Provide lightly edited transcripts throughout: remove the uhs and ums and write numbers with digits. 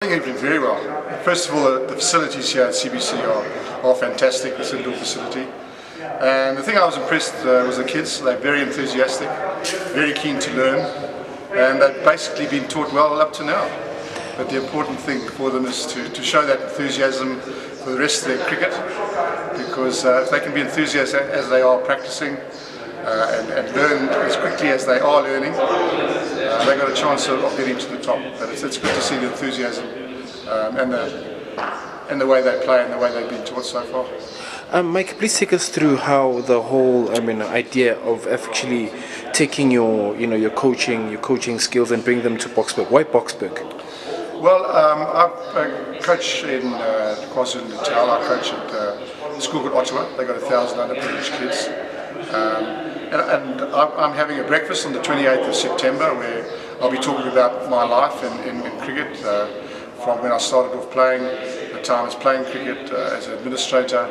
I think it went very well. First of all, the facilities here at CBC are fantastic. It's an indoor facility. And the thing I was impressed was the kids. They're very enthusiastic, very keen to learn, and they've basically been taught well up to now. But the important thing for them is to show that enthusiasm for the rest of their cricket, because if they can be enthusiastic as they are practicing and learn as quickly as they are learning, they've got a chance of getting to the top. But it's good to see the enthusiasm and the way they play and the way they've been taught so far. Mike, please take us through how the whole, idea of actually taking your coaching skills and bring them to Boksburg. Why Boksburg? Well, I coach in KwaZulu-Natal. I coach at a school called Ottawa. They've got 1,000 underprivileged kids. And I'm having a breakfast on the 28th of September where I'll be talking about my life in cricket, from when I started off playing, the time as playing cricket, as an administrator,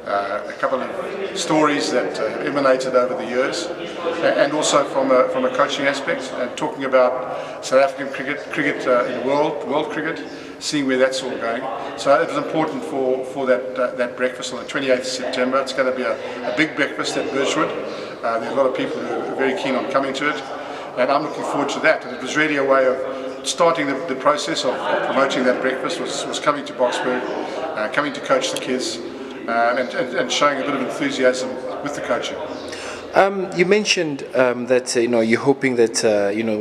a couple of stories that emanated over the years, and also from a coaching aspect, and talking about South African cricket in world cricket, seeing where that's all going. So it was important for that breakfast on the 28th of September. It's going to be a big breakfast at Birchwood. There's a lot of people who are very keen on coming to it, and I'm looking forward to that. And it was really a way of starting the process of promoting that breakfast, was coming to Boksburg, coming to coach the kids, and showing a bit of enthusiasm with the coaching. You mentioned that you're hoping that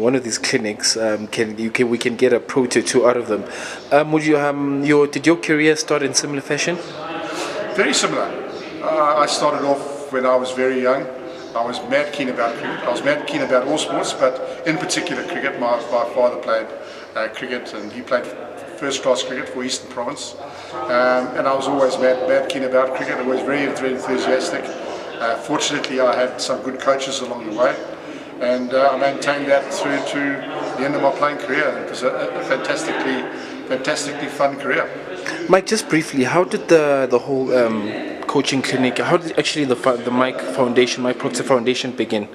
one of these clinics we can get a Protea 2 out of them. Did your career start in similar fashion? Very similar. I started off when I was very young. I was mad keen about cricket. I was mad keen about all sports, but in particular cricket. My father played cricket, and he played first-class cricket for Eastern Province. And I was always mad keen about cricket. I was very enthusiastic. Fortunately, I had some good coaches along the way, and I maintained that through to the end of my playing career. It was a fantastically fun career. Mike, just briefly, how did the whole coaching clinic, how did actually the Mike Procter Foundation begin?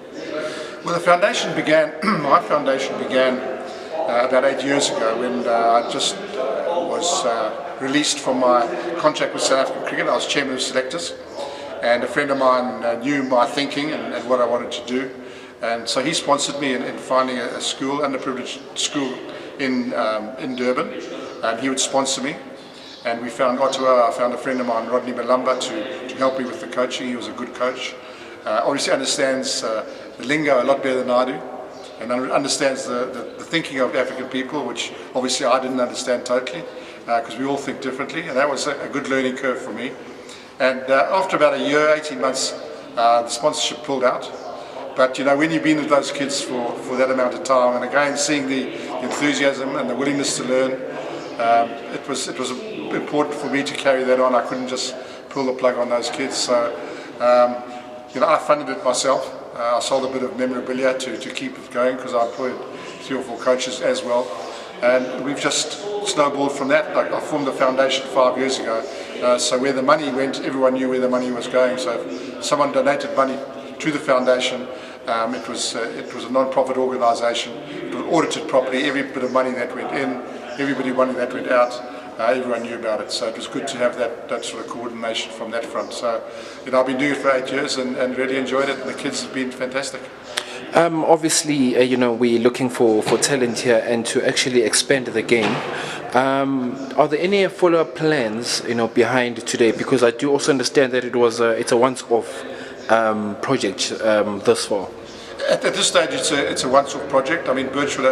Well, the foundation began, my foundation began about 8 years ago when I just was released from my contract with South African Cricket. I was chairman of selectors, and a friend of mine knew my thinking and what I wanted to do, and so he sponsored me in finding a school, underprivileged school in Durban, and he would sponsor me. And we found Ottawa. I found a friend of mine, Rodney Malamba, to help me with the coaching. He was a good coach. Obviously understands the lingo a lot better than I do, and understands the thinking of African people, which obviously I didn't understand totally, because we all think differently, and that was a good learning curve for me. And after about a year, 18 months, the sponsorship pulled out. But when you've been with those kids for that amount of time, and again seeing the enthusiasm and the willingness to learn, it was important for me to carry that on. I couldn't just pull the plug on those kids. So I funded it myself. I sold a bit of memorabilia to keep it going, because I employed 3 or 4 coaches as well. And we've just snowballed from that. I formed the foundation 5 years ago. So where the money went, everyone knew where the money was going. So if someone donated money to the foundation, it was a non-profit organisation. It was audited properly. Every bit of money that went in, everybody money that went out, everyone knew about it. So it was good to have that sort of coordination from that front. So I've been doing it for 8 years and really enjoyed it, and the kids have been fantastic. Obviously, we're looking for talent here and to actually expand the game. Are there any follow-up plans, behind today? Because I do also understand that it's a once-off project thus far. At this stage, it's a once-off project. I mean, Birchwood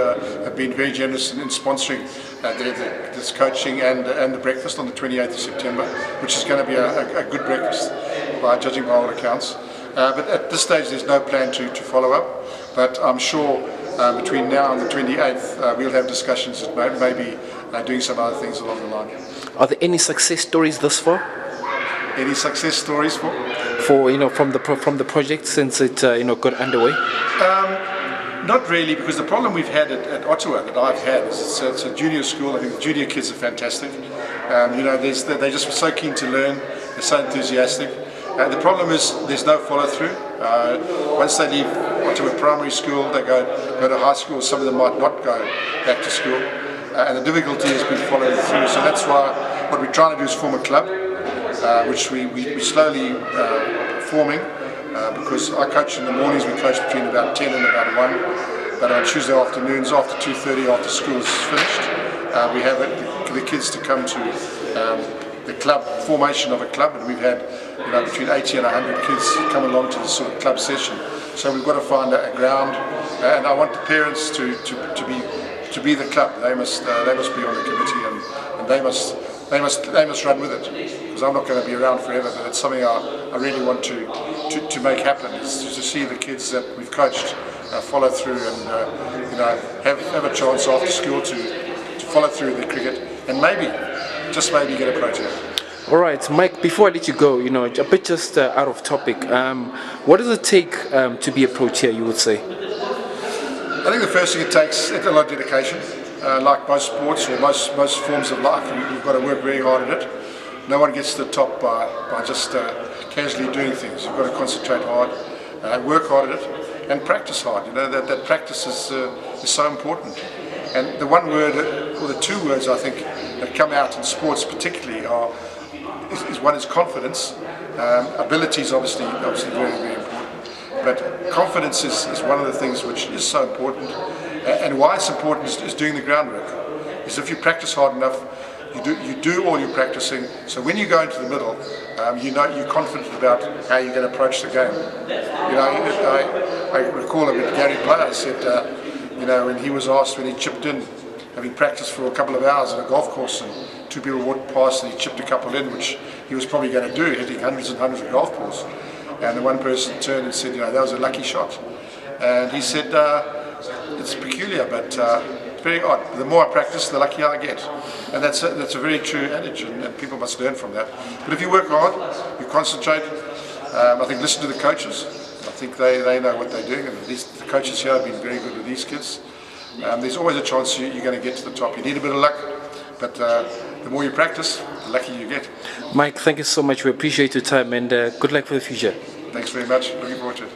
have been very generous in sponsoring this coaching and the breakfast on the 28th of September, which is going to be a good breakfast, judging by all accounts. But at this stage, there's no plan to follow up. But I'm sure between now and the 28th, we'll have discussions that maybe doing some other things along the line. Are there any success stories thus far? Any success stories for from the project since it got underway? Not really, because the problem we've had at Ottawa that I've had is it's a junior school. I think the junior kids are fantastic. They're just so keen to learn. They're so enthusiastic. The problem is there's no follow through. Once they leave Ottawa primary school, they go to high school. Some of them might not go back to school. and the difficulty has been following through. So that's why what we're trying to do is form a club, which we're slowly forming, because I coach in the mornings. We coach between about 10 and about 1, but on Tuesday afternoons after 2:30 after school is finished, we have the kids to come to the club formation of a club, and we've had between 80 and 100 kids come along to this sort of club session. So we've got to find a ground, and I want the parents to be the club. They must be on the committee, and they must run with it, because I'm not going to be around forever. But it's something I really want to make happen, is to see the kids that we've coached follow through, and have a chance after school to follow through the cricket, and just maybe get a Protea. All right, Mike, before I let you go, a bit just out of topic, what does it take to be a Protea, you would say? I think the first thing it takes is a lot of dedication. Like most sports or most forms of life, you've got to work very hard at it. No one gets to the top by just casually doing things. You've got to concentrate hard, work hard at it, and practice hard. That practice is so important. And the one word, or the two words I think that come out in sports particularly one is confidence. Ability is obviously very, very important. But confidence is one of the things which is so important. And why it's important is doing the groundwork. Is if you practice hard enough, you do all your practicing. So when you go into the middle, you're confident about how you're going to approach the game. I recall a bit Gary Player said, when he was asked when he chipped in, having practiced for a couple of hours at a golf course, and 2 people walked past and he chipped a couple in, which he was probably going to do, hitting hundreds and hundreds of golf balls. And the one person turned and said, that was a lucky shot. And he said, it's peculiar, but it's very odd. The more I practice, the luckier I get. And that's a very true adage, and people must learn from that. But if you work hard, you concentrate, I think listen to the coaches. I think they know what they're doing, and the coaches here have been very good with these kids. There's always a chance you're going to get to the top. You need a bit of luck, but the more you practice, the luckier you get. Mike, thank you so much. We appreciate your time, and good luck for the future. Thanks very much. Looking forward